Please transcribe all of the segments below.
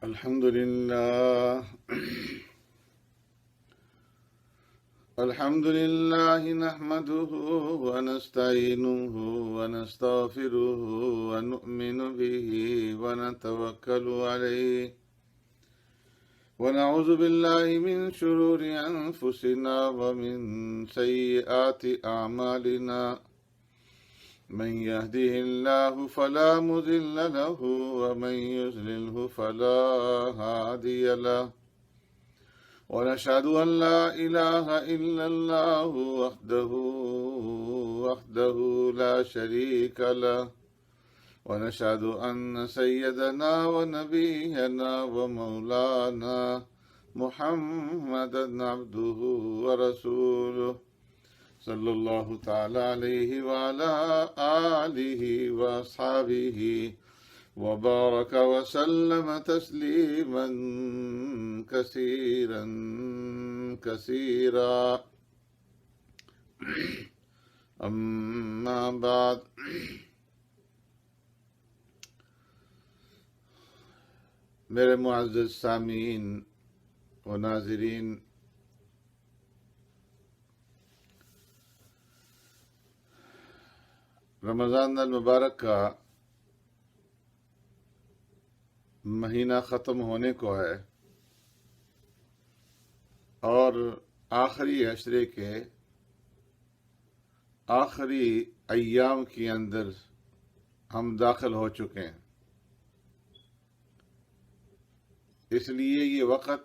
الحمد لله الحمد لله نحمده ونستعينه ونستغفره ونؤمن به ونتوكل عليه ونعوذ بالله من شرور أنفسنا ومن سيئات أعمالنا من يهده الله فلا مضل له ومن يضلله فلا هادي له ونشهد أن لا إله إلا الله وحده لا شريك له ونشهد أن سيدنا ونبينا ومولانا محمدا عبده ورسوله صلى الله تعالى عليه وعلى آله وأصحابه وبارك وسلم تسليما كثيرا كثيرا أما بعد میرے معزز سامعین و ناظرین، رمضان المبارک کا مہینہ ختم ہونے کو ہے اور آخری عشرے کے آخری ایام کے اندر ہم داخل ہو چکے ہیں۔ اس لیے یہ وقت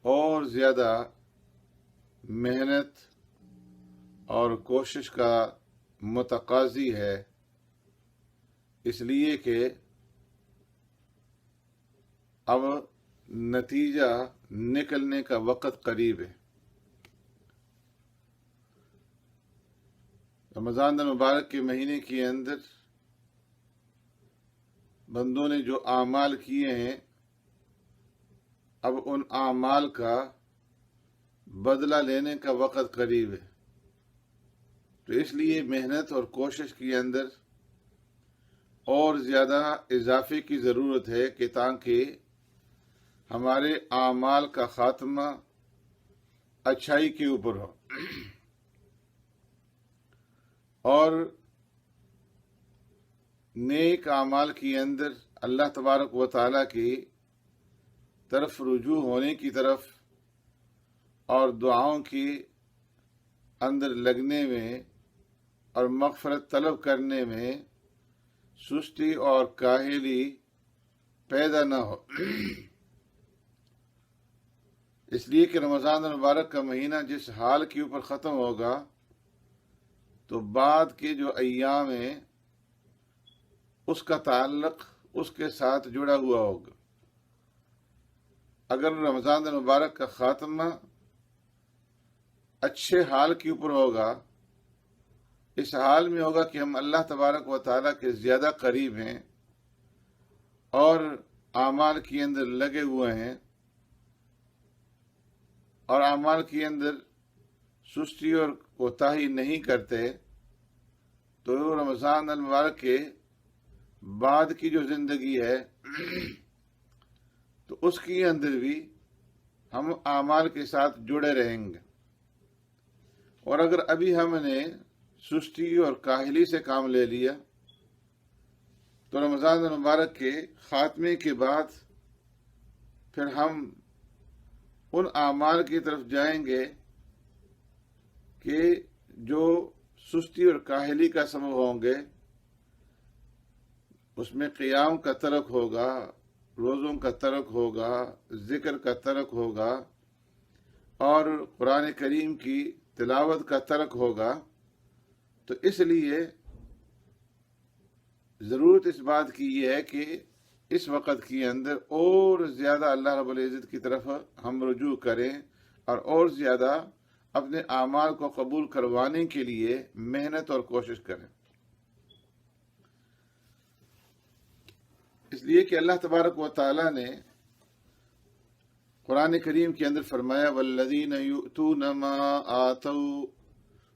اور زیادہ محنت اور کوشش کا متقاضی ہے، اس لیے کہ اب نتیجہ نکلنے کا وقت قریب ہے۔ رمضان المبارک کے مہینے کے اندر بندوں نے جو اعمال کیے ہیں، اب ان اعمال کا بدلہ لینے کا وقت قریب ہے، تو اس لیے محنت اور کوشش کے اندر اور زیادہ اضافے کی ضرورت ہے کہ تاکہ ہمارے اعمال کا خاتمہ اچھائی کے اوپر ہو اور نیک اعمال کے اندر اللہ تبارک و تعالیٰ کی طرف رجوع ہونے کی طرف اور دعاؤں کی اندر لگنے میں اور مغفرت طلب کرنے میں سستی اور کاہلی پیدا نہ ہو۔ اس لیے کہ رمضان المبارک کا مہینہ جس حال کے اوپر ختم ہوگا تو بعد کے جو ایام ہیں اس کا تعلق اس کے ساتھ جڑا ہوا ہوگا۔ اگر رمضان المبارک کا خاتمہ اچھے حال کے اوپر ہوگا، اس حال میں ہوگا کہ ہم اللہ تبارک و تعالیٰ کے زیادہ قریب ہیں اور اعمال کے اندر لگے ہوئے ہیں اور اعمال کے اندر سستی اور کوتاہی نہیں کرتے، تو رمضان المبارک کے بعد کی جو زندگی ہے تو اس کے اندر بھی ہم اعمال کے ساتھ جڑے رہیں گے۔ اور اگر ابھی ہم نے سستی اور کاہلی سے کام لے لیا تو رمضان المبارک کے خاتمے کے بعد پھر ہم ان اعمال کی طرف جائیں گے کہ جو سستی اور کاہلی کا سبب ہوں گے۔ اس میں قیام کا ترک ہوگا، روزوں کا ترک ہوگا، ذکر کا ترک ہوگا اور قرآن کریم کی تلاوت کا ترک ہوگا۔ تو اس لیے ضرورت اس بات کی یہ ہے کہ اس وقت کے اندر اور زیادہ اللہ رب العزت کی طرف ہم رجوع کریں اور زیادہ اپنے اعمال کو قبول کروانے کے لیے محنت اور کوشش کریں۔ اس لیے کہ اللہ تبارک و تعالیٰ نے قرآن کریم کے اندر فرمایا والذین یؤتون ما آتوا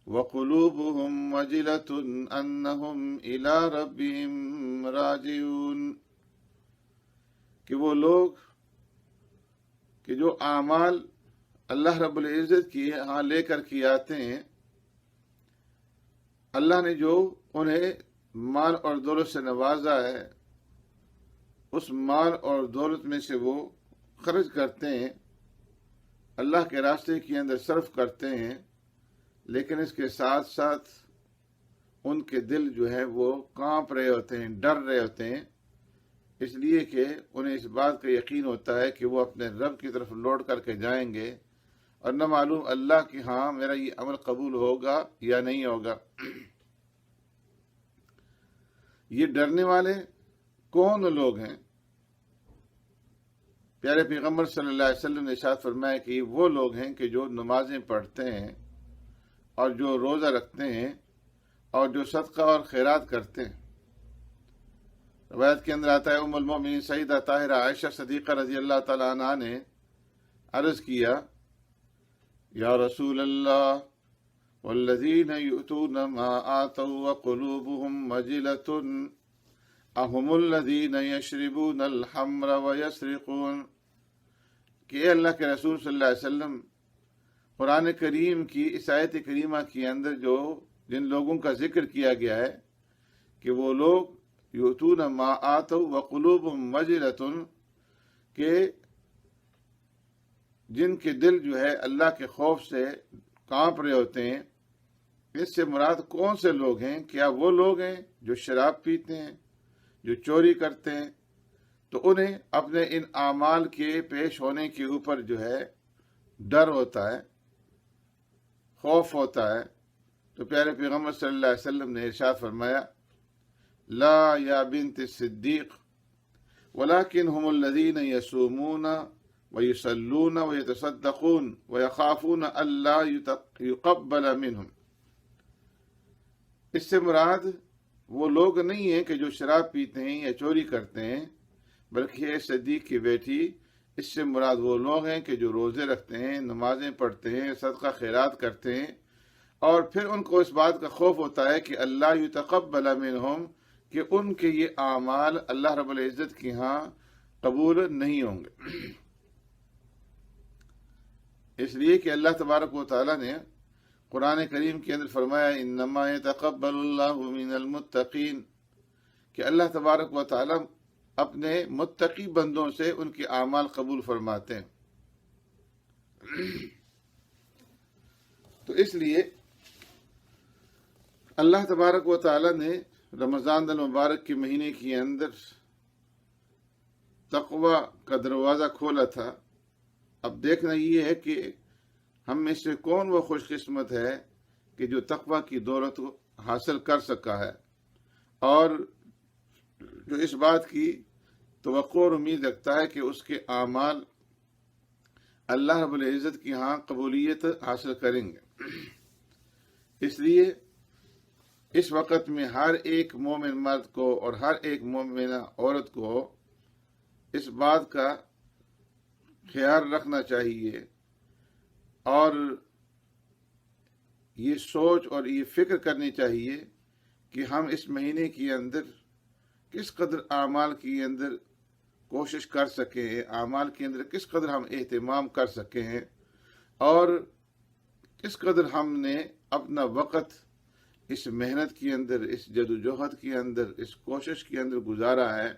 وقلوبهم وجلة انہم الی ربہم راجعون۔ کہ وہ لوگ کہ جو اعمال اللہ رب العزت کی ہاں لے کر کے آتے ہیں، اللہ نے جو انہیں مال اور دولت سے نوازا ہے، اس مال اور دولت میں سے وہ خرچ کرتے ہیں، اللہ کے راستے کے اندر صرف کرتے ہیں، لیکن اس کے ساتھ ساتھ ان کے دل جو ہے وہ کانپ رہے ہوتے ہیں، ڈر رہے ہوتے ہیں، اس لیے کہ انہیں اس بات کا یقین ہوتا ہے کہ وہ اپنے رب کی طرف لوٹ کر کے جائیں گے، اور نہ معلوم اللہ کہ ہاں میرا یہ عمل قبول ہوگا یا نہیں ہوگا۔ یہ ڈرنے والے کون لوگ ہیں؟ پیارے پیغمبر صلی اللہ علیہ وسلم نے ارشاد فرمایا کہ یہ وہ لوگ ہیں کہ جو نمازیں پڑھتے ہیں اور جو روزہ رکھتے ہیں اور جو صدقہ اور خیرات کرتے ہیں۔ روایت کے اندر آتا ہے ام المؤمنین سیدہ طاہرہ عائشہ صدیقہ رضی اللہ تعالی عنہا نے عرض کیا، یا رسول اللہ والذین یؤتون ما آتوا وقلوبهم وجلة اہم الذین یشربون الخمر ویسرقون، کہ اے اللہ کے رسول صلی اللہ علیہ وسلم، قرآن کریم کی اس آیت کریمہ کے اندر جو جن لوگوں کا ذکر کیا گیا ہے کہ وہ لوگ یؤتون ما آتوا وقلوبهم وجلة، کہ جن کے دل جو ہے اللہ کے خوف سے کانپ رہے ہوتے ہیں، اس سے مراد کون سے لوگ ہیں؟ کیا وہ لوگ ہیں جو شراب پیتے ہیں، جو چوری کرتے ہیں؟ تو انہیں اپنے ان اعمال کے پیش ہونے کے اوپر جو ہے ڈر ہوتا ہے، خوف ہوتا ہے۔ تو پیارے پیغمبر صلی اللہ علیہ وسلم نے ارشاد فرمایا، لا یا بنت الصدیق ولكن هم الذين يصومون ويصلون ويتصدقون ويخافون الا يقبل منهم۔ اس سے مراد وہ لوگ نہیں ہیں کہ جو شراب پیتے ہیں یا چوری کرتے ہیں، بلکہ اے صدیق کی بیٹی، اس سے مراد وہ لوگ ہیں کہ جو روزے رکھتے ہیں، نمازیں پڑھتے ہیں، صدقہ خیرات کرتے ہیں، اور پھر ان کو اس بات کا خوف ہوتا ہے کہ اللہ یتقبل منہم، کہ ان کے یہ اعمال اللہ رب العزت کے ہاں قبول نہیں ہوں گے۔ اس لیے کہ اللہ تبارک و تعالیٰ نے قرآن کریم کے اندر فرمایا، انما یتقبل اللہ من المتقین، کہ اللہ تبارک و تعالیٰ اپنے متقی بندوں سے ان کے اعمال قبول فرماتے ہیں۔ تو اس لیے اللہ تبارک و تعالیٰ نے رمضان المبارک کے مہینے کے اندر تقوی کا دروازہ کھولا تھا۔ اب دیکھنا یہ ہے کہ ہم میں سے کون وہ خوش قسمت ہے کہ جو تقوی کی دولت حاصل کر سکا ہے، اور جو اس بات کی توقع اور امید رکھتا ہے کہ اس کے اعمال اللہ رب العزت کی ہاں قبولیت حاصل کریں گے۔ اس لیے اس وقت میں ہر ایک مومن مرد کو اور ہر ایک مومنہ عورت کو اس بات کا خیال رکھنا چاہیے، اور یہ سوچ اور یہ فکر کرنی چاہیے کہ ہم اس مہینے کے اندر کس قدر اعمال کے اندر کوشش کر سکیں ہیں، اعمال کے اندر کس قدر ہم اہتمام کر سکیں ہیں، اور کس قدر ہم نے اپنا وقت اس محنت کے اندر، اس جدوجہد کے اندر، اس کوشش کے اندر گزارا ہے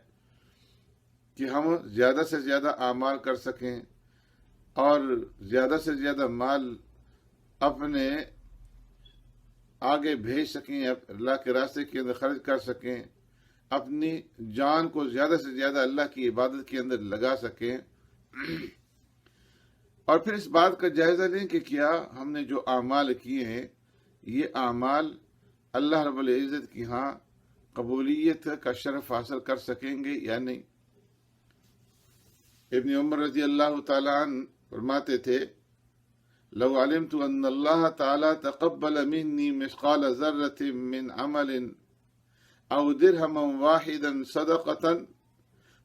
کہ ہم زیادہ سے زیادہ اعمال کر سکیں اور زیادہ سے زیادہ مال اپنے آگے بھیج سکیں، اللہ کے راستے کے اندر خرچ کر سکیں، اپنی جان کو زیادہ سے زیادہ اللہ کی عبادت کے اندر لگا سکیں، اور پھر اس بات کا جائزہ لیں کہ کیا ہم نے جو اعمال کیے ہیں یہ اعمال اللہ رب العزت کی ہاں قبولیت کا شرف حاصل کر سکیں گے یا نہیں۔ ابن عمر رضی اللہ تعالیٰ عنہ فرماتے تھے، لو علمت ان اللہ تعالیٰ تقبل منی مثقال ذرۃ من عمل او درہما واحدا صدقۃ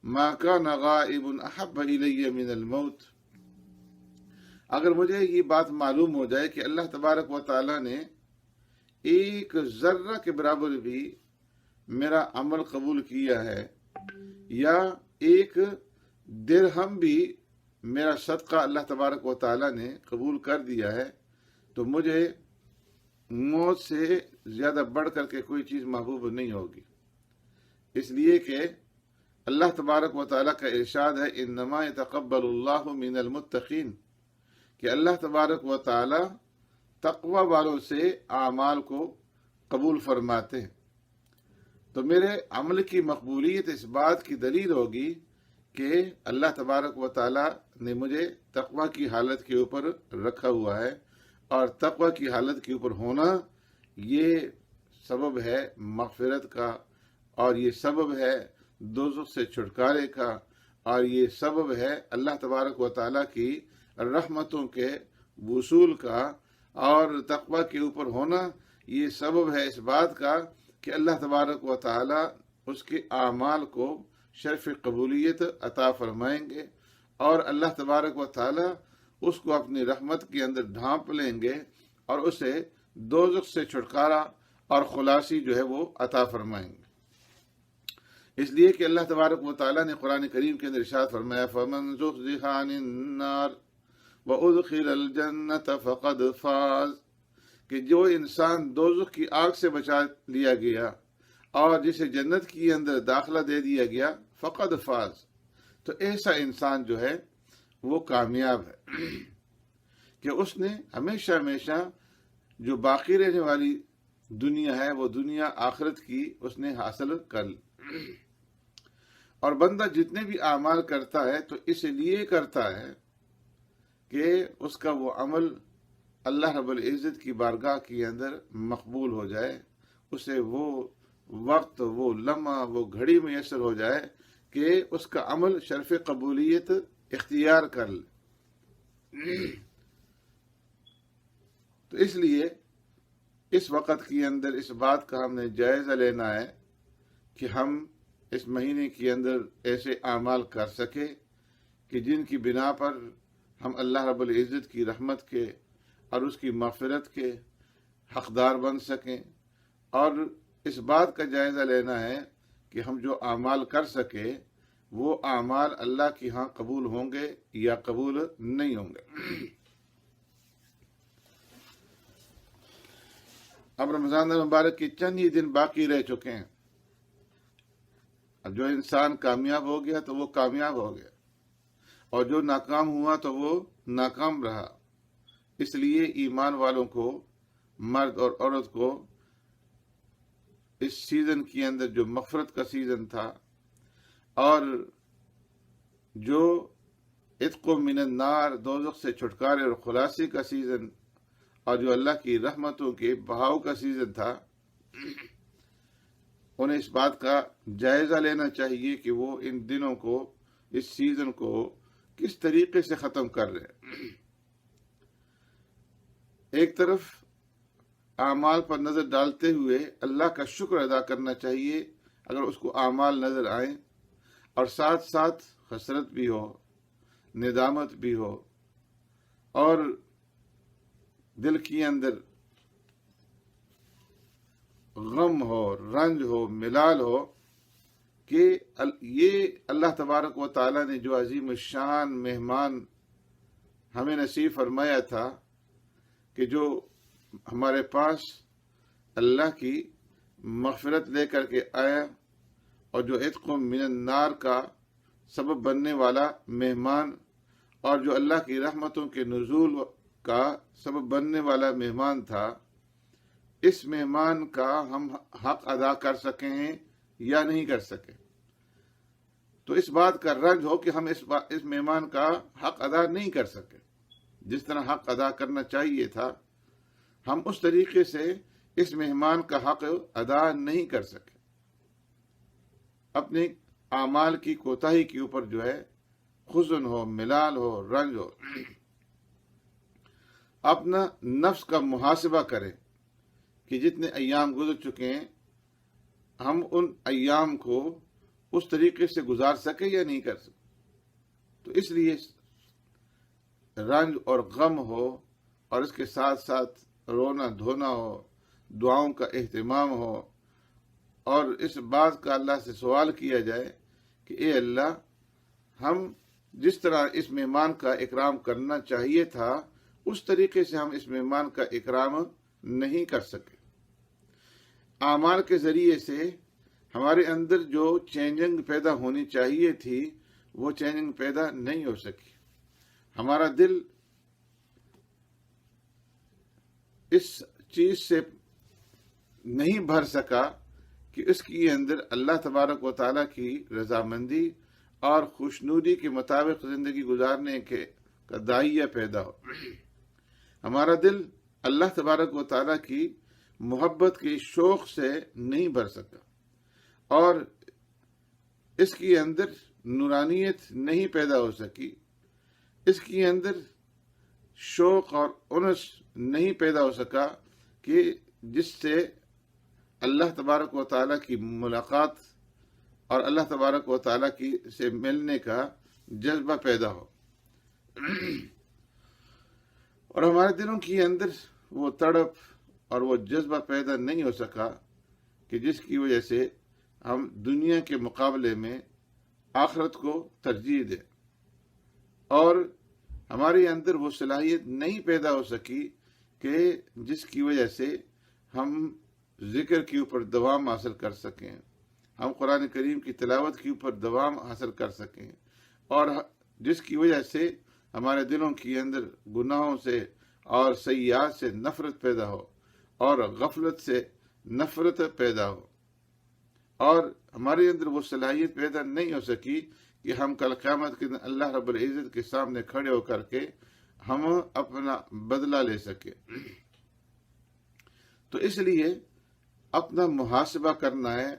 ما کان غائب احب الی من الموت۔ اگر مجھے یہ بات معلوم ہو جائے کہ اللہ تبارک و تعالیٰ نے ایک ذرہ کے برابر بھی میرا عمل قبول کیا ہے، یا ایک درہم بھی میرا صدقہ اللہ تبارک و تعالیٰ نے قبول کر دیا ہے تو مجھے موت سے زیادہ بڑھ کر کے کوئی چیز محبوب نہیں ہوگی، اس لیے کہ اللہ تبارک و تعالیٰ کا ارشاد ہے انما یتقبل اللہ من المتقین، کہ اللہ تبارک و تعالیٰ تقوی والوں سے اعمال کو قبول فرماتے ہیں۔ تو میرے عمل کی مقبولیت اس بات کی دلیل ہوگی کہ اللہ تبارک و تعالیٰ نے مجھے تقوی کی حالت کے اوپر رکھا ہوا ہے، اور تقوی کی حالت کے اوپر ہونا یہ سبب ہے مغفرت کا، اور یہ سبب ہے دوزخ سے چھٹکارے کا، اور یہ سبب ہے اللہ تبارک و تعالیٰ کی رحمتوں کے وصول کا، اور تقوی کے اوپر ہونا یہ سبب ہے اس بات کا کہ اللہ تبارک و تعالیٰ اس کے اعمال کو شرف قبولیت عطا فرمائیں گے، اور اللہ تبارک و تعالیٰ اس کو اپنی رحمت کے اندر ڈھانپ لیں گے اور اسے دوزخ سے چھٹکارا اور خلاصی جو ہے وہ عطا فرمائیں گے۔ اس لیے کہ اللہ تبارک و تعالیٰ نے قرآن کریم کے اندر ارشاد فرمایا فَمَنْ زُحْزِحَ عَنِ النَّارِ وَأُدْخِلَ الْجَنَّةَ فَقَدْ فَازَ، کہ جو انسان دوزخ کی آگ سے بچا لیا گیا اور جسے جنت کی اندر داخلہ دے دیا گیا، فقد فاز، تو ایسا انسان جو ہے وہ کامیاب ہے کہ اس نے ہمیشہ ہمیشہ جو باقی رہنے والی دنیا ہے وہ دنیا آخرت کی اس نے حاصل کر لی۔ اور بندہ جتنے بھی اعمال کرتا ہے تو اس لیے کرتا ہے کہ اس کا وہ عمل اللہ رب العزت کی بارگاہ کے اندر مقبول ہو جائے، اسے وہ وقت، وہ لمحہ، وہ گھڑی میسر ہو جائے کہ اس کا عمل شرف قبولیت اختیار کر لے۔ تو اس لیے اس وقت کے اندر اس بات کا ہم نے جائزہ لینا ہے کہ ہم اس مہینے کے اندر ایسے اعمال کر سکے کہ جن کی بنا پر ہم اللہ رب العزت کی رحمت کے اور اس کی مغفرت کے حقدار بن سکیں، اور اس بات کا جائزہ لینا ہے کہ ہم جو اعمال کر سکے وہ اعمال اللہ کی ہاں قبول ہوں گے یا قبول نہیں ہوں گے۔ اب رمضان المبارک کے چند ہی دن باقی رہ چکے ہیں۔ اب جو انسان کامیاب ہو گیا تو وہ کامیاب ہو گیا، اور جو ناکام ہوا تو وہ ناکام رہا۔ اس لیے ایمان والوں کو، مرد اور عورت کو، اس سیزن کے اندر جو مغفرت کا سیزن تھا اور جو عتق من النار، دوزخ سے چھٹکارے اور خلاصی کا سیزن، اور جو اللہ کی رحمتوں کے بہاؤ کا سیزن تھا، انہیں اس بات کا جائزہ لینا چاہیے کہ وہ ان دنوں کو، اس سیزن کو کس طریقے سے ختم کر رہے ہیں۔ ایک طرف اعمال پر نظر ڈالتے ہوئے اللہ کا شکر ادا کرنا چاہیے اگر اس کو اعمال نظر آئیں، اور ساتھ ساتھ حسرت بھی ہو، ندامت بھی ہو، اور دل کے اندر غم ہو، رنج ہو، ملال ہو کہ یہ اللہ تبارک و تعالیٰ نے جو عظیم الشان مہمان ہمیں نصیب فرمایا تھا کہ جو ہمارے پاس اللہ کی مغفرت لے کر کے آیا، اور جو عتق من النار کا سبب بننے والا مہمان، اور جو اللہ کی رحمتوں کے نزول کا سبب بننے والا مہمان تھا، اس مہمان کا ہم حق ادا کر سکے ہیں یا نہیں کر سکے۔ تو اس بات کا رنج ہو کہ ہم اس مہمان کا حق ادا نہیں کر سکے، جس طرح حق ادا کرنا چاہیے تھا ہم اس طریقے سے اس مہمان کا حق ادا نہیں کر سکے۔ اپنے اعمال کی کوتاہی کے اوپر جو ہے حزن ہو، ملال ہو، رنج ہو۔ اپنا نفس کا محاسبہ کریں کہ جتنے ایام گزر چکے ہیں ہم ان ایام کو اس طریقے سے گزار سکے یا نہیں کر سکے۔ تو اس لیے رنج اور غم ہو، اور اس کے ساتھ ساتھ رونا دھونا ہو، دعاؤں کا اہتمام ہو، اور اس بات کا اللہ سے سوال کیا جائے کہ اے اللہ، ہم جس طرح اس مہمان کا اکرام کرنا چاہیے تھا اس طریقے سے ہم اس مہمان کا اکرام نہیں کر سکے۔ اعمال کے ذریعے سے ہمارے اندر جو چینجنگ پیدا ہونی چاہیے تھی وہ چینجنگ پیدا نہیں ہو سکی۔ ہمارا دل اس چیز سے نہیں بھر سکا کہ اس کے اندر اللہ تبارک و تعالیٰ کی رضامندی اور خوشنودی کے مطابق زندگی گزارنے کا داعیہ پیدا ہو۔ ہمارا دل اللہ تبارک و تعالیٰ کی محبت کے شوق سے نہیں بھر سکا اور اس کے اندر نورانیت نہیں پیدا ہو سکی، اس کے اندر شوق اور انس نہیں پیدا ہو سکا کہ جس سے اللہ تبارک و تعالیٰ کی ملاقات اور اللہ تبارک و تعالیٰ کی سے ملنے کا جذبہ پیدا ہو، اور ہمارے دلوں کے اندر وہ تڑپ اور وہ جذبہ پیدا نہیں ہو سکا کہ جس کی وجہ سے ہم دنیا کے مقابلے میں آخرت کو ترجیح دیں، اور ہمارے اندر وہ صلاحیت نہیں پیدا ہو سکی کہ جس کی وجہ سے ہم ذکر کے اوپر دوام حاصل کر سکیں، ہم قرآن کریم کی تلاوت کے اوپر دوام حاصل کر سکیں، اور جس کی وجہ سے ہمارے دلوں کے اندر گناہوں سے اور سیئات سے نفرت پیدا ہو اور غفلت سے نفرت پیدا ہو، اور ہمارے اندر وہ صلاحیت پیدا نہیں ہو سکی کہ ہم کل قیامت کے دن اللہ رب العزت کے سامنے کھڑے ہو کر کے ہم اپنا بدلہ لے سکے۔ تو اس لیے اپنا محاسبہ کرنا ہے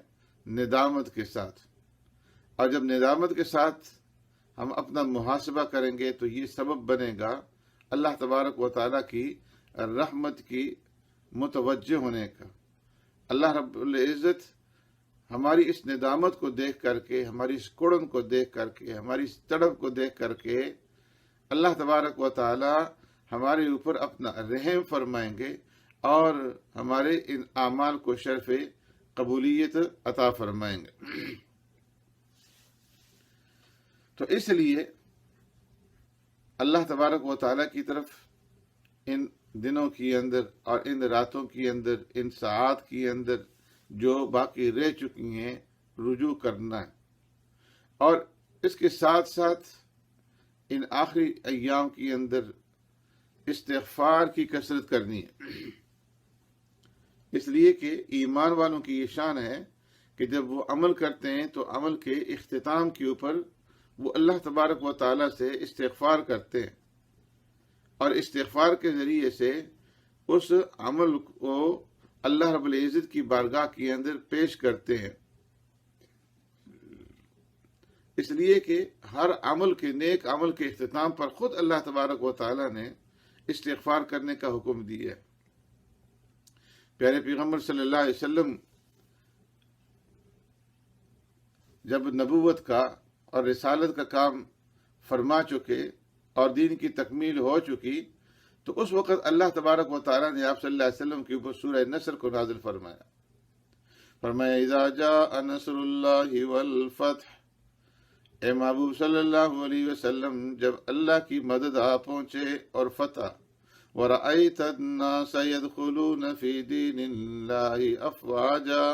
ندامت کے ساتھ، اور جب ندامت کے ساتھ ہم اپنا محاسبہ کریں گے تو یہ سبب بنے گا اللہ تبارک و تعالیٰ کی رحمت کی متوجہ ہونے کا۔ اللہ رب العزت ہماری اس ندامت کو دیکھ کر کے، ہماری اس کڑن کو دیکھ کر کے، ہماری اس تڑپ کو دیکھ کر کے اللہ تبارک و تعالی ہمارے اوپر اپنا رحم فرمائیں گے اور ہمارے ان اعمال کو شرف قبولیت عطا فرمائیں گے۔ تو اس لیے اللہ تبارک و تعالی کی طرف ان دنوں کے اندر اور ان راتوں کے اندر، ان ساعات کے اندر جو باقی رہ چکی ہیں، رجوع کرنا ہے، اور اس کے ساتھ ساتھ ان آخری ایام کے اندر استغفار کی کثرت کرنی ہے، اس لیے کہ ایمان والوں کی یہ شان ہے کہ جب وہ عمل کرتے ہیں تو عمل کے اختتام کے اوپر وہ اللہ تبارک و تعالیٰ سے استغفار کرتے ہیں، اور استغفار کے ذریعے سے اس عمل کو اللہ رب العزت کی بارگاہ کے اندر پیش کرتے ہیں، اس لیے کہ ہر عمل کے نیک عمل کے اختتام پر خود اللہ تبارک و تعالیٰ نے استغفار کرنے کا حکم دیا ہے۔ پیارے پیغمبر صلی اللہ علیہ وسلم جب نبوت کا اور رسالت کا کام فرما چکے اور دین کی تکمیل ہو چکی تو اس وقت اللہ تبارک و تعالیٰ نے آپ صلی اللہ علیہ وسلم کے اوپر سورہ نصر کو نازل فرمایا اذا جاء نصر اللہ والفتح، اے محبوب صلی اللہ علیہ وسلم جب اللہ کی مدد آ پہنچے اور فتح، وَرَأَيْتَ النَّاسَ يَدْخُلُونَ فِي دِينِ اللَّهِ أَفْوَاجًا،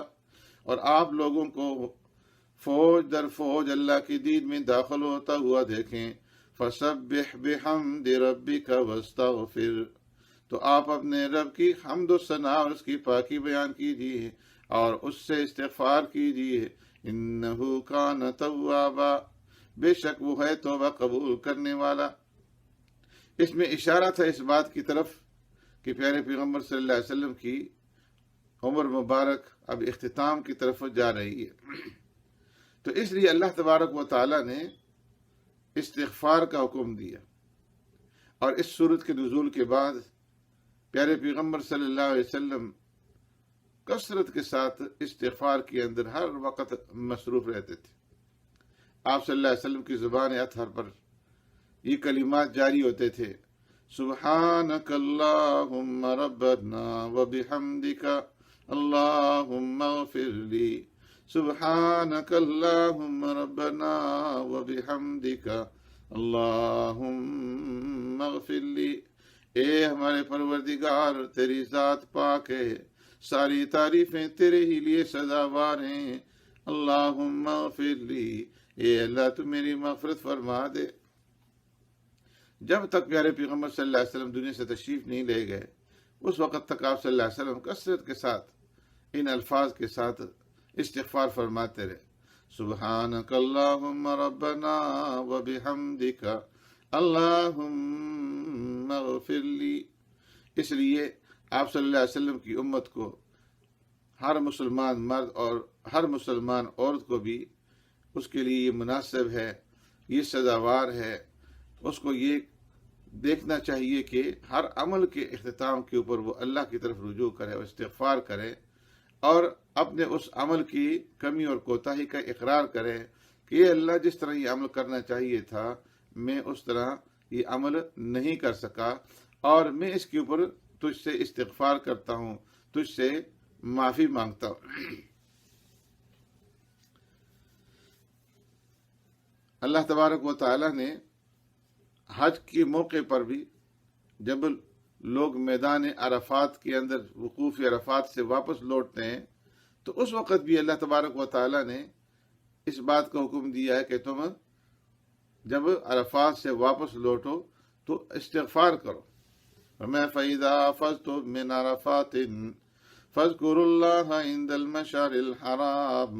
اور آپ لوگوں کو فوج در فوج اللہ کی دین میں داخل ہوتا ہوا دیکھیں، فَسَبِّحْ بِحَمْدِ رَبِّكَ وَاسْتَغْفِرْ، تو آپ اپنے رب کی حمد و ثنا اور اس کی پاکی بیان کیجیے اور اس سے استغفار کیجیے، اِنَّهُ كَانَ تَوَّابًا، بے شک وہ ہے توبہ قبول کرنے والا۔ اس میں اشارہ تھا اس بات کی طرف کہ پیارے پیغمبر صلی اللہ علیہ وسلم کی عمر مبارک اب اختتام کی طرف جا رہی ہے، تو اس لیے اللہ تبارک و تعالی نے استغفار کا حکم دیا، اور اس سورت کے نزول کے بعد پیارے پیغمبر صلی اللہ علیہ وسلم کثرت کے ساتھ استغفار کے اندر ہر وقت مصروف رہتے تھے۔ آپ صلی اللہ علیہ وسلم کی زبان اطہر پر یہ کلمات جاری ہوتے تھے، سبحانک اللہم ربنا وبحمدک اللہم اغفر لی، سبحانک اللہم ربنا وبحمدک اللہم اغفر لی۔ اے ہمارے پروردگار، تیری ذات پاک ہے، ساری تعریفیں تیرے ہی لیے سزاوار ہیں۔ اللہم اغفر لی، اے اللہ تو میری مغفرت فرما دے۔ جب تک پیارے پیغمبر صلی اللہ علیہ وسلم دنیا سے تشریف نہیں لے گئے، اس وقت تک آپ صلی اللہ علیہ وسلم کثرت کے ساتھ ان الفاظ کے ساتھ استغفار فرماتے رہے، سبحانک اللہم ربنا وبحمدک اللہم اغفر لی۔ اس لیے آپ صلی اللہ علیہ وسلم کی امت کو، ہر مسلمان مرد اور ہر مسلمان عورت کو بھی اس کے لیے یہ مناسب ہے، یہ سزاوار ہے، اس کو یہ دیکھنا چاہیے کہ ہر عمل کے اختتام کے اوپر وہ اللہ کی طرف رجوع کرے اور استغفار کرے، اور اپنے اس عمل کی کمی اور کوتاہی کا اقرار کرے کہ یہ اللہ، جس طرح یہ عمل کرنا چاہیے تھا میں اس طرح یہ عمل نہیں کر سکا، اور میں اس کے اوپر تجھ سے استغفار کرتا ہوں، تجھ سے معافی مانگتا ہوں۔ اللہ تبارک و تعالی نے حج کے موقع پر بھی جب لوگ میدان عرفات کے اندر وقوف عرفات سے واپس لوٹتے ہیں تو اس وقت بھی اللہ تبارک و تعالی نے اس بات کا حکم دیا ہے کہ تم جب عرفات سے واپس لوٹو تو استغفار کرو۔ وَمَا فَإِذَا أَفَضْتُم مِّنْ عَرَفَاتٍ فَاذْكُرُوا اللَّهَ عِندَ الْمَشْعَرِ الْحَرَامِ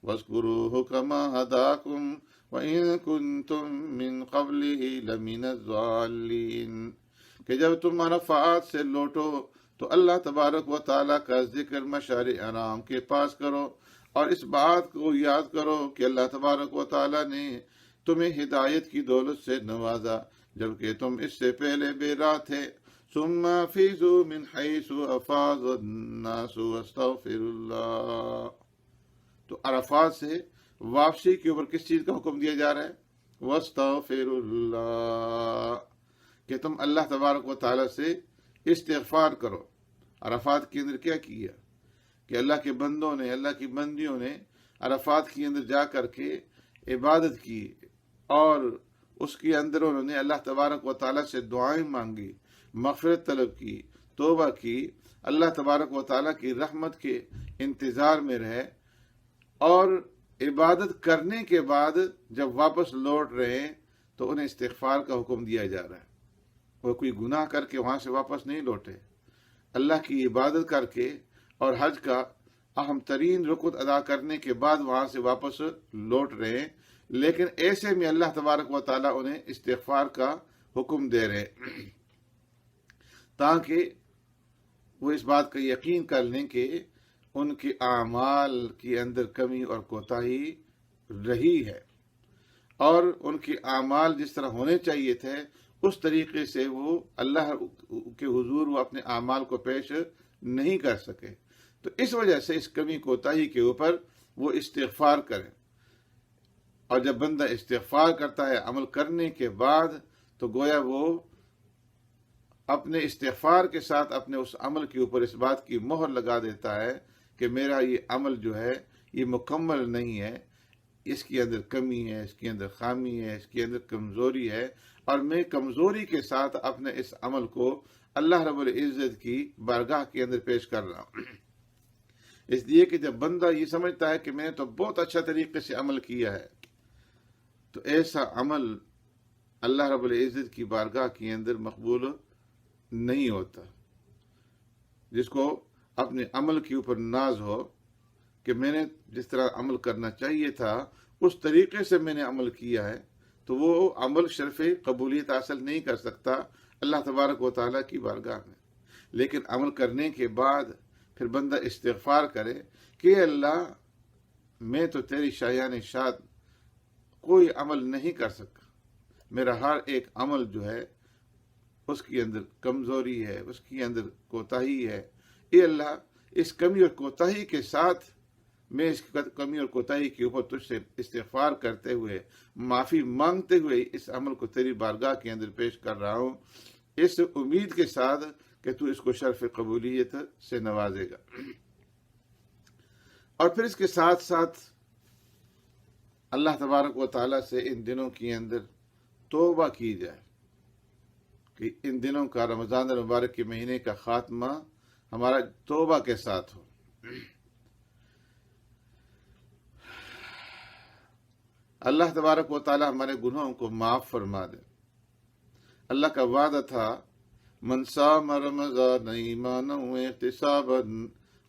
وَاذْكُرُوهُ كَمَا هَدَاكُمْ وَإِن كُنتُم مِّن قَبْلِهِ لَمِنَ الضَّالِّينَ، کہ جب تم عرفات سے لوٹو تو اللہ تبارک و تعالیٰ کا ذکر مشعر حرام کے پاس کرو، اور اس بات کو یاد کرو کہ اللہ تبارک و تعالیٰ نے تمہیں ہدایت کی دولت سے نوازا جبکہ تم اس سے پہلے بے راہ تھے۔ ثم افیضوا من حیث افاض الناس واستغفروا اللہ۔ تو عرفات سے واپسی کے اوپر کس چیز کا حکم دیا جا رہا ہے؟ واستغفروا اللہ، کہ تم اللہ تبارک و تعالیٰ سے استغفار کرو۔ عرفات کے اندر کیا کیا کہ اللہ کے بندوں نے، اللہ کی بندیوں نے عرفات کے اندر جا کر کے عبادت کی، اور اس کے اندر انہوں نے اللہ تبارک و تعالیٰ سے دعائیں مانگی، مغفرت طلب کی، توبہ کی، اللہ تبارک و تعالیٰ کی رحمت کے انتظار میں رہے، اور عبادت کرنے کے بعد جب واپس لوٹ رہے ہیں تو انہیں استغفار کا حکم دیا جا رہا ہے۔ وہ کوئی گناہ کر کے وہاں سے واپس نہیں لوٹے، اللہ کی عبادت کر کے اور حج کا اہم ترین رکن ادا کرنے کے بعد وہاں سے واپس لوٹ رہے ہیں، لیکن ایسے میں اللہ تبارک و تعالیٰ انہیں استغفار کا حکم دے رہے ہیں تاکہ وہ اس بات کا یقین کر لیں کہ ان کے اعمال کے اندر کمی اور کوتاہی رہی ہے، اور ان کے اعمال جس طرح ہونے چاہیے تھے اس طریقے سے وہ اللہ کے حضور وہ اپنے اعمال کو پیش نہیں کر سکے، تو اس وجہ سے اس کمی کوتاہی کے اوپر وہ استغفار کریں۔ اور جب بندہ استغفار کرتا ہے عمل کرنے کے بعد تو گویا وہ اپنے استغفار کے ساتھ اپنے اس عمل کے اوپر اس بات کی مہر لگا دیتا ہے کہ میرا یہ عمل جو ہے یہ مکمل نہیں ہے، اس کے اندر کمی ہے، اس کے اندر خامی ہے، اس کے اندر کمزوری ہے، اور میں کمزوری کے ساتھ اپنے اس عمل کو اللہ رب العزت کی بارگاہ کے اندر پیش کر رہا ہوں۔ اس لیے کہ جب بندہ یہ سمجھتا ہے کہ میں نے تو بہت اچھا طریقے سے عمل کیا ہے، تو ایسا عمل اللہ رب العزت کی بارگاہ کے اندر مقبول نہیں ہوتا۔ جس کو اپنے عمل کے اوپر ناز ہو کہ میں نے جس طرح عمل کرنا چاہیے تھا اس طریقے سے میں نے عمل کیا ہے، تو وہ عمل شرف قبولیت حاصل نہیں کر سکتا اللہ تبارک و تعالیٰ کی بارگاہ میں۔ لیکن عمل کرنے کے بعد پھر بندہ استغفار کرے کہ اللہ میں تو تیری شایان شاد کوئی عمل نہیں کر سکا، میرا ہر ایک عمل جو ہے اس کے اندر کمزوری ہے، اس کے اندر کوتاہی ہے، اے اللہ اس کمی اور کوتاہی کے ساتھ میں اس کمی اور کوتاہی کے اوپر تجھ سے استغفار کرتے ہوئے، معافی مانگتے ہوئے اس عمل کو تیری بارگاہ کے اندر پیش کر رہا ہوں، اس امید کے ساتھ کہ تو اس کو شرف قبولیت سے نوازے گا۔ اور پھر اس کے ساتھ ساتھ اللہ تبارک و تعالیٰ سے ان دنوں کے اندر توبہ کی جائے کہ ان دنوں کا رمضان المبارک کے مہینے کا خاتمہ ہمارا توبہ کے ساتھ ہو۔ اللہ تبارک و تعالیٰ ہمارے گناہوں کو معاف فرما دے۔ اللہ کا وعدہ تھا من صام رمضان ایمانا واحتسابا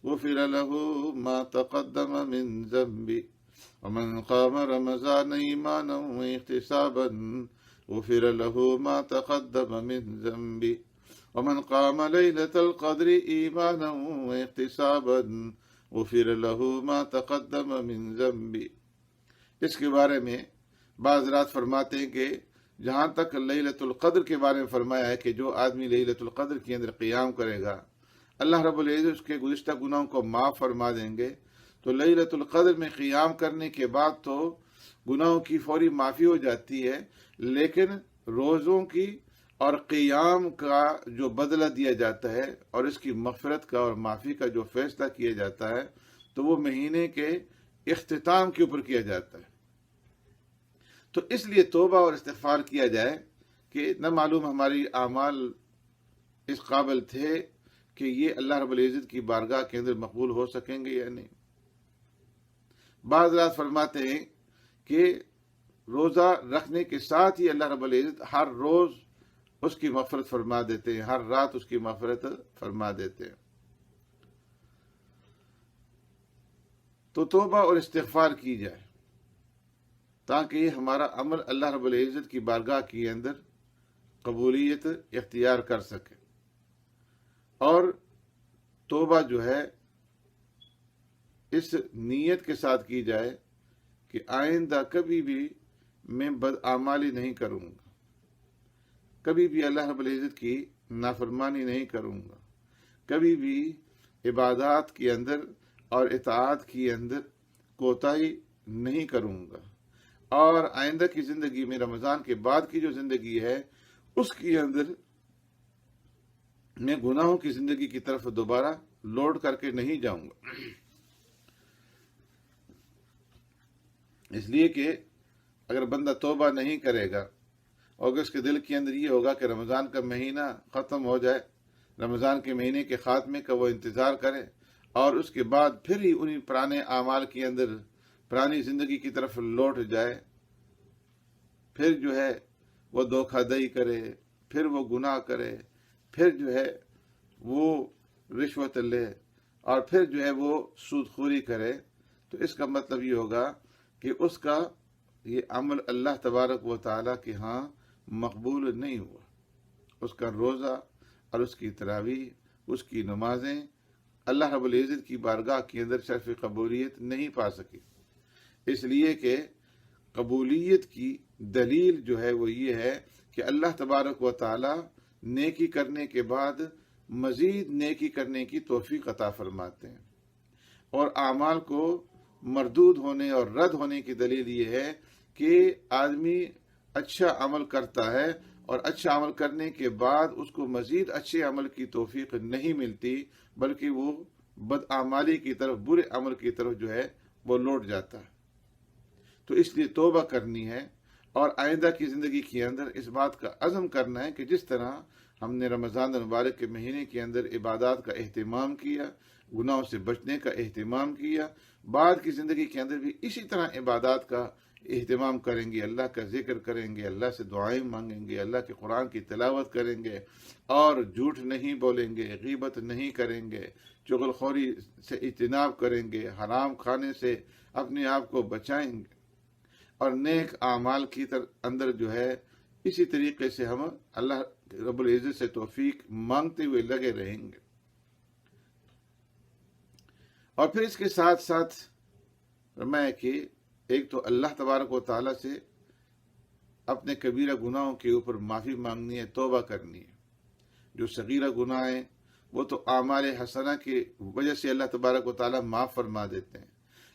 غفر له ما تقدم من ذنبه ومن قام رمضان ایمانا واحتسابا غفر له ما تقدم من ذنبه ومن قام ليلة القدر ایمانا واحتسابا غفر له ما تقدم من ذنبه۔ اس کے بارے میں بعض حضرات فرماتے ہیں کہ جہاں تک لیلۃ القدر کے بارے میں فرمایا ہے کہ جو آدمی لیلۃ القدر کے اندر قیام کرے گا اللہ رب العزت اس کے گزشتہ گناہوں کو معاف فرما دیں گے، تو لیلۃ القدر میں قیام کرنے کے بعد تو گناہوں کی فوری معافی ہو جاتی ہے، لیکن روزوں کی اور قیام کا جو بدلہ دیا جاتا ہے اور اس کی مغفرت کا اور معافی کا جو فیصلہ کیا جاتا ہے تو وہ مہینے کے اختتام کے اوپر کیا جاتا ہے۔ تو اس لیے توبہ اور استغفار کیا جائے کہ نہ معلوم ہماری اعمال اس قابل تھے کہ یہ اللہ رب العزت کی بارگاہ کے اندر مقبول ہو سکیں گے یا نہیں۔ بعض رات فرماتے ہیں کہ روزہ رکھنے کے ساتھ ہی اللہ رب العزت ہر روز اس کی مغفرت فرما دیتے ہیں، ہر رات اس کی مغفرت فرما دیتے ہیں۔ تو توبہ اور استغفار کی جائے تاکہ ہمارا عمل اللہ رب العزت کی بارگاہ کے اندر قبولیت اختیار کر سکے، اور توبہ جو ہے اس نیت کے ساتھ کی جائے کہ آئندہ کبھی بھی میں بدعمالی نہیں کروں گا، کبھی بھی اللہ رب العزت کی نافرمانی نہیں کروں گا، کبھی بھی عبادات کے اندر اور اطاعت کے اندر کوتاہی نہیں کروں گا، اور آئندہ کی زندگی میں رمضان کے بعد کی جو زندگی ہے اس کے اندر میں گناہوں کی زندگی کی طرف دوبارہ لوٹ کر کے نہیں جاؤں گا۔ اس لیے کہ اگر بندہ توبہ نہیں کرے گا اور اس کے دل کے اندر یہ ہوگا کہ رمضان کا مہینہ ختم ہو جائے، رمضان کے مہینے کے خاتمے کا وہ انتظار کرے اور اس کے بعد پھر ہی انہی پرانے اعمال کے اندر پرانی زندگی کی طرف لوٹ جائے، پھر جو ہے وہ دھوکہ دہی کرے، پھر وہ گناہ کرے، پھر جو ہے وہ رشوت لے، اور پھر جو ہے وہ سود خوری کرے، تو اس کا مطلب یہ ہوگا کہ اس کا یہ عمل اللہ تبارک و تعالیٰ کے ہاں مقبول نہیں ہوا، اس کا روزہ اور اس کی تراویح، اس کی نمازیں اللہ رب العزت کی بارگاہ کے اندر شرف قبولیت نہیں پا سکی۔ اس لیے کہ قبولیت کی دلیل جو ہے وہ یہ ہے کہ اللہ تبارک و تعالی نیکی کرنے کے بعد مزید نیکی کرنے کی توفیق عطا فرماتے ہیں، اور اعمال کو مردود ہونے اور رد ہونے کی دلیل یہ ہے کہ آدمی اچھا عمل کرتا ہے اور اچھا عمل کرنے کے بعد اس کو مزید اچھے عمل کی توفیق نہیں ملتی، بلکہ وہ بدعمالی کی طرف، برے عمل کی طرف جو ہے وہ لوٹ جاتا ہے۔ تو اس لیے توبہ کرنی ہے اور آئندہ کی زندگی کے اندر اس بات کا عزم کرنا ہے کہ جس طرح ہم نے رمضان المبارک کے مہینے کے اندر عبادات کا اہتمام کیا، گناہوں سے بچنے کا اہتمام کیا، بعد کی زندگی کے اندر بھی اسی طرح عبادات کا اہتمام کریں گے، اللہ کا ذکر کریں گے، اللہ سے دعائیں مانگیں گے، اللہ کے قرآن کی تلاوت کریں گے، اور جھوٹ نہیں بولیں گے، غیبت نہیں کریں گے، چغل خوری سے اجتناب کریں گے، حرام کھانے سے اپنے آپ کو بچائیں گے، اور نیک اعمال کی اندر جو ہے اسی طریقے سے ہم اللہ رب العزت سے توفیق مانگتے ہوئے لگے رہیں گے۔ اور پھر اس کے ساتھ ساتھ فرمایا کہ ایک تو اللہ تبارک و تعالیٰ سے اپنے کبیرہ گناہوں کے اوپر معافی مانگنی ہے، توبہ کرنی ہے۔ جو صغیرہ گناہ ہیں وہ تو اعمال حسنہ کی وجہ سے اللہ تبارک و تعالیٰ معاف فرما دیتے ہیں،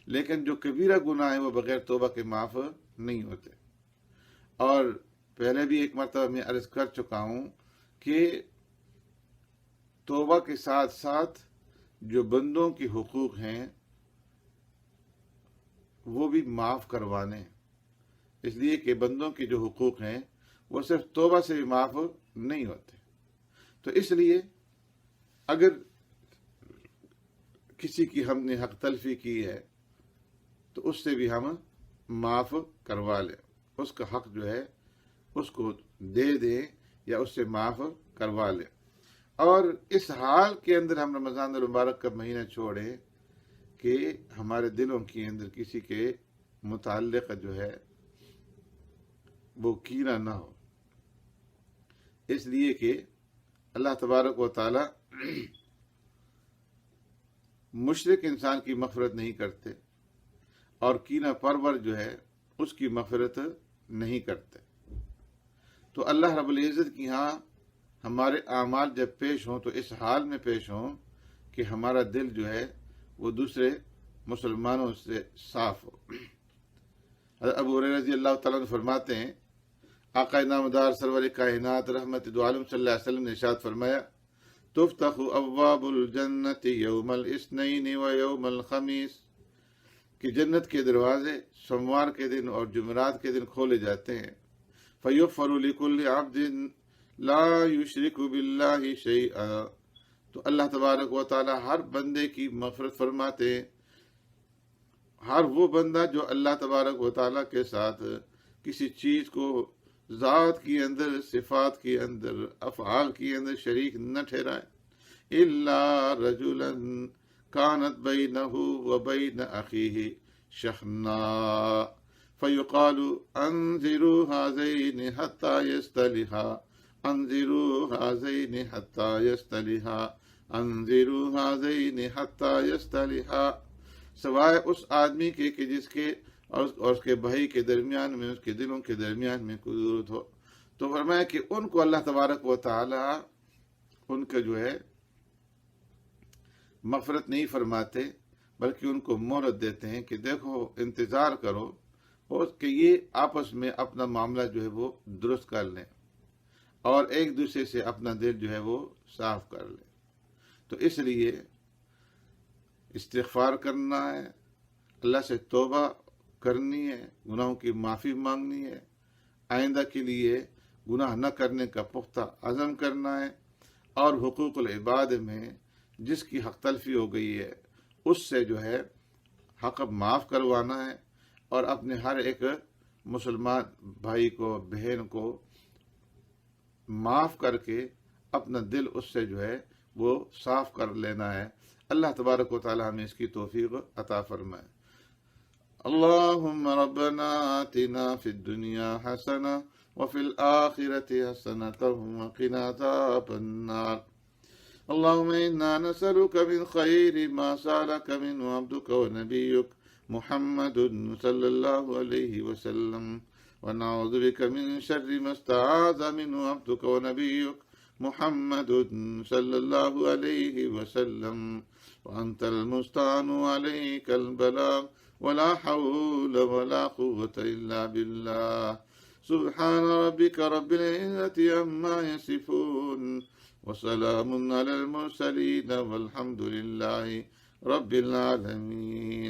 لیکن جو کبیرہ گناہ ہیں وہ بغیر توبہ کے معاف نہیں ہوتے۔ اور پہلے بھی ایک مرتبہ میں عرض کر چکا ہوں کہ توبہ کے ساتھ ساتھ جو بندوں کے حقوق ہیں وہ بھی معاف کروانے ہیں، اس لیے کہ بندوں کے جو حقوق ہیں وہ صرف توبہ سے بھی معاف نہیں ہوتے۔ تو اس لیے اگر کسی کی ہم نے حق تلفی کی ہے تو اس سے بھی ہم معاف کروا لیں، اس کا حق جو ہے اس کو دے دیں یا اس سے معاف کروا لیں۔ اور اس حال کے اندر ہم رمضان المبارک کا مہینہ چھوڑیں کہ ہمارے دلوں کے اندر کسی کے متعلق جو ہے وہ کینہ نہ ہو، اس لیے کہ اللہ تبارک و تعالی مشرک انسان کی مغفرت نہیں کرتے اور کینہ پرور جو ہے اس کی مغفرت نہیں کرتے۔ تو اللہ رب العزت کی ہاں ہمارے اعمال جب پیش ہوں تو اس حال میں پیش ہوں کہ ہمارا دل جو ہے وہ دوسرے مسلمانوں سے صاف ہو۔ حضرت ابو ہریرہ رضی اللہ تعالیٰ عنہ فرماتے ہیں، آقا نامدار سرور کائنات رحمت دو عالم صلی اللہ علیہ وسلم نے ارشاد فرمایا، تفتح ابواب الجنت یوم الاثنین و یوم الخمیس، کہ جنت کے دروازے سوموار کے دن اور جمعرات کے دن کھولے جاتے ہیں، فیغفر لکل عبد لا یشرک باللہ شیئا، تو اللہ تبارک و تعالی ہر بندے کی مغفرت فرماتے ہیں، ہر وہ بندہ جو اللہ تبارک و تعالی کے ساتھ کسی چیز کو ذات کی اندر، صفات کی اندر، افعال کی اندر شریک نہ ٹھہرائے، الا رجلا کانت بینہ و بین اخیہ شحناء فیقال انظروا هذین حتی یصطلحا، انظروا هذین حتی یصطلحا، انظروا هذین حتی یصطلحا، سوائے اس آدمی کے کہ جس کے اور اس کے بھائی کے درمیان میں، اس کے دلوں کے درمیان میں کوئی ضرورت ہو۔ تو فرمایا کہ ان کو اللہ تبارک و تعالی ان کا جو ہے مغفرت نہیں فرماتے، بلکہ ان کو مہلت دیتے ہیں کہ دیکھو، انتظار کرو اور کہ یہ آپس میں اپنا معاملہ جو ہے وہ درست کر لیں اور ایک دوسرے سے اپنا دل جو ہے وہ صاف کر لیں۔ تو اس لیے استغفار کرنا ہے، اللہ سے توبہ کرنی ہے، گناہوں کی معافی مانگنی ہے، آئندہ کے لیے گناہ نہ کرنے کا پختہ عزم کرنا ہے، اور حقوق العباد میں جس کی حق تلفی ہو گئی ہے اس سے جو ہے حق معاف کروانا ہے، اور اپنے ہر ایک مسلمان بھائی کو، بہن کو معاف کر کے اپنا دل اس سے جو ہے وہ صاف کر لینا ہے۔ اللہ تبارک و تعالی ہمیں اس کی توفیق عطا فرمائے۔ اللہم ربنا آتنا فی الدنیا حسنہ وفی الآخرۃ حسنۃ وقنا عذاب النار۔ اللہم انا نسألک من خیر ما سألک منہ عبدک ونبیک محمد صلی اللہ علیہ وسلم، ونعوذ بک من شر ما استعاذ منہ عبدک ونبیک محمد صلی اللہ علیہ وسلم، وانت المستعان علیک البلاغ ولا حول ولا قوة الا باللہ۔ سبحان ربک رب العزة عما یصفون وسلام علی المرسلین والحمد للہ رب العالمین۔